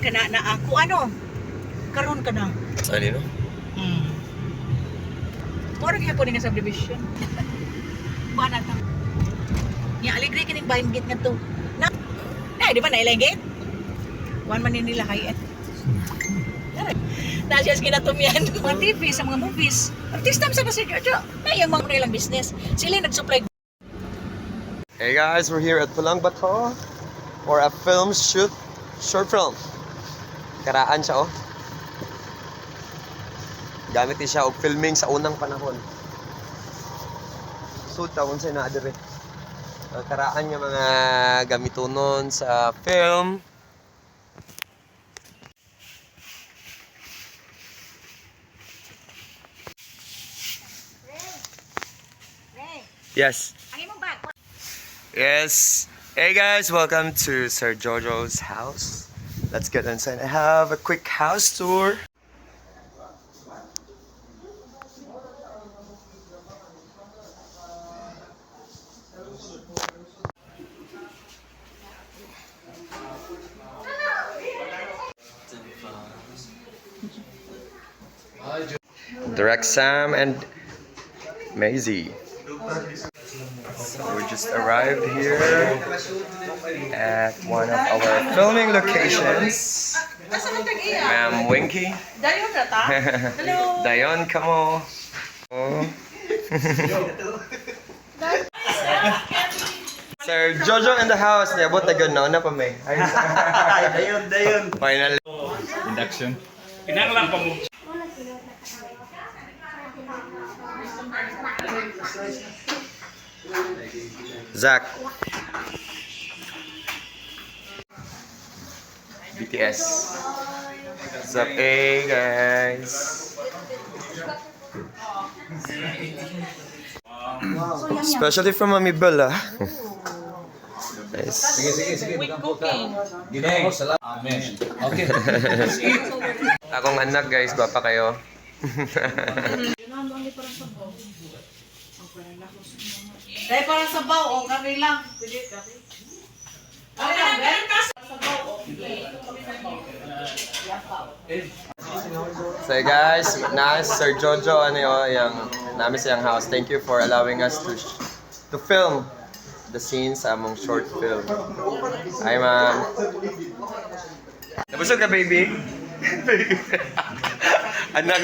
kana na ako ano karon ka na Ano no? Moro gyapon nga subdivision. Bana ta. Nya aligre kining bahin gate nga to. Na, di ba nailang gate? One man nila kay Nasiyas kinatumyan. Mga TV sa mga movies. Artista sa kasi Jojo. Na yung mga nilang business. Sila nag-supply. Hey guys, we're here at Pulang Bato for a film shoot, short film. Karaan siya oh. Gamit din siya og filming sa unang panahon. So tawon sa na adere. Karaan nga mga gamitonon sa film. Yes. Ang imong bag. Yes. Hey guys, welcome to Sir Jojo's house. Let's get inside and have a quick house tour. Direct Sam and Maisie. So we just arrived here at one of our filming locations. Ma'am Winky. Dayon na ta. Hello. Dayon, kamo. Oh. Sir Jojo in the house. Niabot na gano'n na pa may. Dayon. Final. Induction. Kinang pa mo. Zach. BTS. What's up, hey guys? Especially from Mami Bella. Nice. Quick cooking. Amen. Okay. Akong anak guys, gwapa kayo. Dahil parang sabaw o kami lang. Pwede kami. So guys, na Sir Jojo ano yung namin siyang house. Thank you for allowing us to film the scenes sa among short film. Hi ma'am. Nabusog ka baby? Anak.